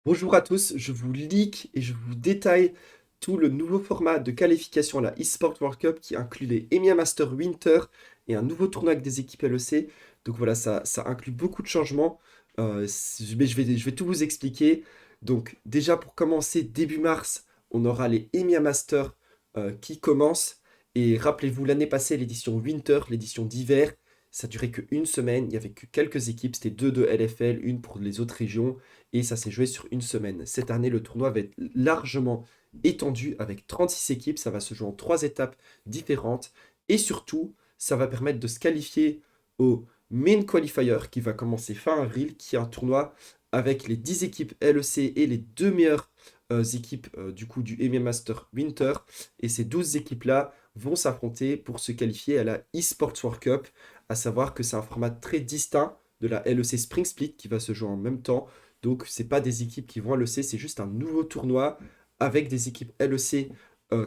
Bonjour à tous, je vous leak et je vous détaille tout le nouveau format de qualification à la eSport World Cup qui inclut les EMEA Master Winter et un nouveau tournoi avec des équipes LEC. Donc voilà, ça inclut beaucoup de changements, mais je vais tout vous expliquer. Donc déjà pour commencer, début mars, on aura les EMEA Master qui commencent. Et rappelez-vous, l'année passée, l'édition Winter, l'édition d'hiver, ça durait qu'une semaine, il n'y avait que quelques équipes, c'était deux de LFL, une pour les autres régions et ça s'est joué sur une semaine. Cette année, le tournoi va être largement étendu avec 36 équipes, ça va se jouer en 3 étapes différentes, et surtout, ça va permettre de se qualifier au Main Qualifier qui va commencer fin avril, qui est un tournoi avec les 10 équipes LEC et les deux meilleures équipes du coup du EMEA Master Winter, et ces 12 équipes-là vont s'affronter pour se qualifier à la eSports World Cup, à savoir que c'est un format très distinct de la LEC Spring Split qui va se jouer en même temps. Donc, c'est pas des équipes qui vont à l'EC, c'est juste un nouveau tournoi avec des équipes LEC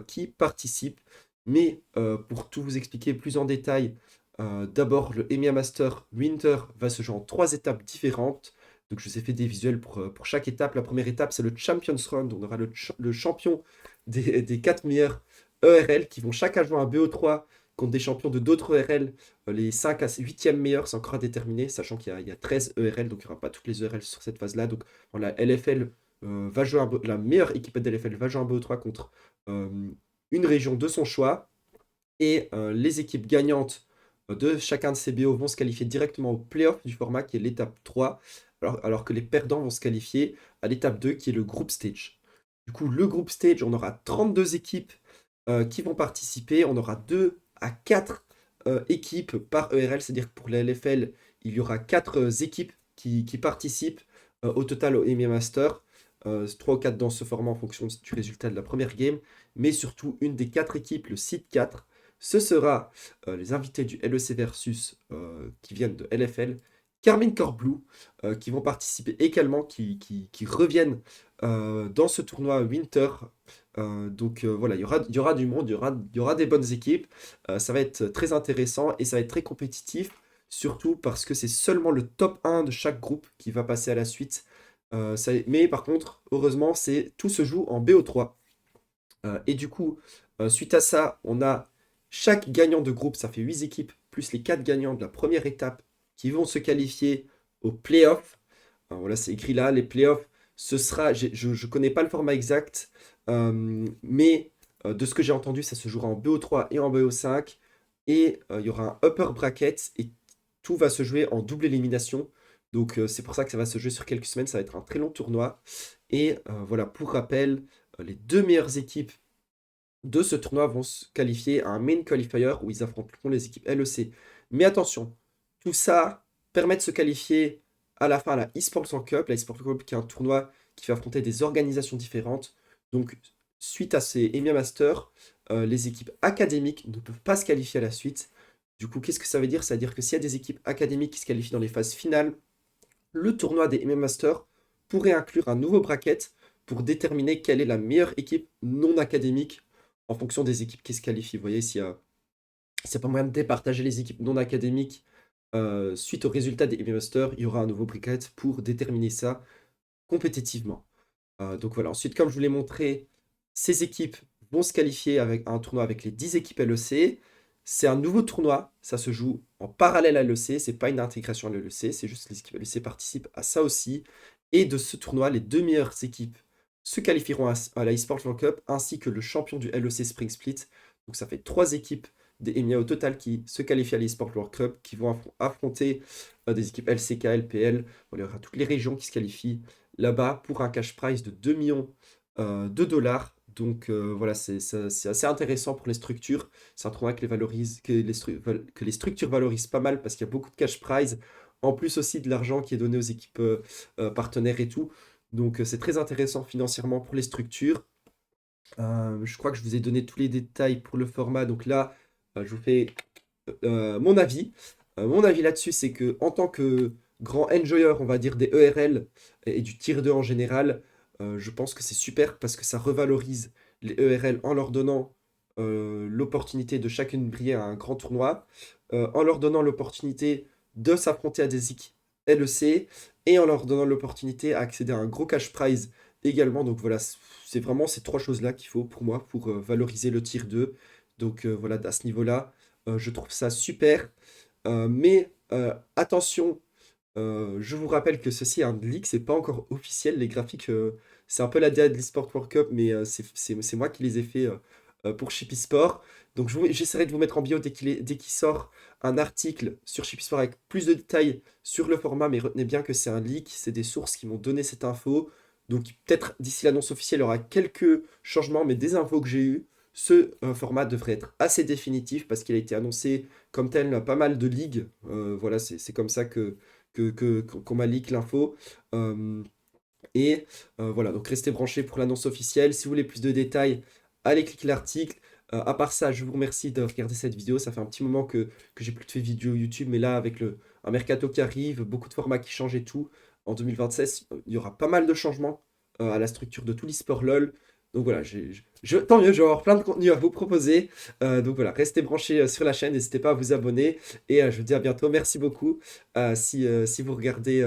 qui participent. Mais pour tout vous expliquer plus en détail, d'abord, le EMEA Master Winter va se jouer en 3 étapes différentes. Donc, je vous ai fait des visuels pour chaque étape. La première étape, c'est le Champions Round. On aura le champion des 4 meilleurs ERL qui vont chacun jouer un BO3 contre des champions de d'autres ERL. Les 5 à 8e meilleurs, c'est encore à déterminer, sachant qu'il y a 13 ERL, donc il n'y aura pas toutes les ERL sur cette phase-là. Donc la LFL va jouer la meilleure équipe de LFL va jouer un BO3 contre euh, une région de son choix. Et les équipes gagnantes de chacun de ces BO vont se qualifier directement au playoff du format qui est l'étape 3, alors que les perdants vont se qualifier à l'étape 2 qui est le group stage. Du coup, le group stage, on aura 32 équipes qui vont participer. On aura 2 à 4 équipes par ERL, c'est-à-dire que pour la LFL, il y aura 4 équipes qui participent au total au EMEA Master. 3 ou 4 dans ce format en fonction du résultat de la première game, mais surtout une des 4 équipes, le seed 4, ce sera les invités du LEC versus qui viennent de LFL, Carmine Corp Blue, qui vont participer également, qui reviennent dans ce tournoi Winter. Donc voilà, il y aura du monde, il y aura des bonnes équipes. Ça va être très intéressant et ça va être très compétitif, surtout parce que c'est seulement le top 1 de chaque groupe qui va passer à la suite. Mais par contre, heureusement, tout se joue en BO3. Et du coup, suite à ça, on a chaque gagnant de groupe, ça fait 8 équipes, plus les 4 gagnants de la première étape qui vont se qualifier aux playoffs. Voilà, c'est écrit là, les playoffs, ce sera, je ne connais pas le format exact, mais de ce que j'ai entendu, ça se jouera en BO3 et en BO5, et il y aura un upper bracket, et tout va se jouer en double élimination. Donc c'est pour ça que ça va se jouer sur quelques semaines, ça va être un très long tournoi. Et voilà, pour rappel, les deux meilleures équipes de ce tournoi vont se qualifier à un main qualifier où ils affronteront les équipes LEC. Mais attention, tout ça permet de se qualifier à la fin à la eSports World Cup. La eSports World Cup qui est un tournoi qui va affronter des organisations différentes. Donc, suite à ces EMEA Masters, les équipes académiques ne peuvent pas se qualifier à la suite. Du coup, qu'est-ce que ça veut dire? Ça veut dire que s'il y a des équipes académiques qui se qualifient dans les phases finales, le tournoi des EMEA Masters pourrait inclure un nouveau bracket pour déterminer quelle est la meilleure équipe non académique en fonction des équipes qui se qualifient. Vous voyez, s'il n'y a pas moyen de départager les équipes non académiques suite au résultat des EMEA Masters, il y aura un nouveau bracket pour déterminer ça compétitivement. Donc voilà, ensuite, comme je vous l'ai montré, ces équipes vont se qualifier avec un tournoi avec les 10 équipes LEC. C'est un nouveau tournoi, ça se joue en parallèle à l'EC, c'est pas une intégration à l'EC, c'est juste que les équipes LEC participent à ça aussi. Et de ce tournoi, les deux meilleures équipes se qualifieront à la eSports World Cup, ainsi que le champion du LEC Spring Split. Donc ça fait 3 équipes des EMEA au total qui se qualifient à l'eSports World Cup, qui vont affronter des équipes LCK, LPL. Voilà, il y aura toutes les régions qui se qualifient là-bas pour un cash prize de 2 millions de dollars. Donc voilà, c'est assez intéressant pour les structures. C'est un tournoi que les structures valorisent pas mal parce qu'il y a beaucoup de cash prize, en plus aussi de l'argent qui est donné aux équipes partenaires et tout. Donc c'est très intéressant financièrement pour les structures. Je crois que je vous ai donné tous les détails pour le format. Donc là, je vous fais mon avis. Mon avis là-dessus, c'est que en tant que grand enjoyer, on va dire, des ERL et du tier 2 en général, je pense que c'est super parce que ça revalorise les ERL en leur donnant l'opportunité de chacune briller à un grand tournoi, en leur donnant l'opportunité de s'affronter à des équipes LEC et en leur donnant l'opportunité à accéder à un gros cash prize également. Donc voilà, c'est vraiment ces trois choses-là qu'il faut pour moi pour valoriser le tier 2. Donc voilà, à ce niveau-là, je trouve ça super. Mais attention, je vous rappelle que ceci est un leak, c'est pas encore officiel. Les graphiques, c'est un peu la DA de l'eSport World Cup, mais c'est moi qui les ai fait pour Shipisport. Donc j'essaierai de vous mettre en bio dès qu'il sort un article sur Shipisport avec plus de détails sur le format, mais retenez bien que c'est un leak, c'est des sources qui m'ont donné cette info. Donc peut-être d'ici l'annonce officielle, il y aura quelques changements, mais des infos que j'ai eues, ce format devrait être assez définitif parce qu'il a été annoncé comme tel pas mal de ligues. Voilà, c'est comme ça qu'on m'a leak l'info. Euh, et voilà, donc restez branchés pour l'annonce officielle. Si vous voulez plus de détails, allez cliquer l'article. À part ça, je vous remercie de regarder cette vidéo. Ça fait un petit moment que j'ai plus fait vidéo YouTube, mais là, avec un mercato qui arrive, beaucoup de formats qui changent et tout, en 2026, il y aura pas mal de changements à la structure de tout l'e-sport LoL. Donc voilà, tant mieux, je vais avoir plein de contenu à vous proposer. Donc voilà, restez branchés sur la chaîne, n'hésitez pas à vous abonner. Et je vous dis à bientôt. Merci beaucoup. Si vous regardez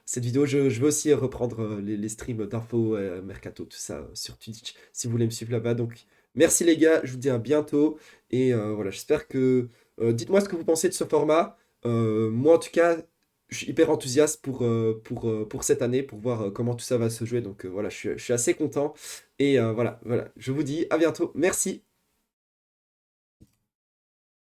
cette vidéo, je vais aussi reprendre les streams d'infos, mercato, tout ça sur Twitch, si vous voulez me suivre là-bas. Donc, merci les gars, je vous dis à bientôt. Et voilà, j'espère que... dites-moi ce que vous pensez de ce format. Moi, en tout cas, je suis hyper enthousiaste pour cette année, pour voir comment tout ça va se jouer. Donc voilà, je suis assez content. Et voilà, je vous dis à bientôt. Merci.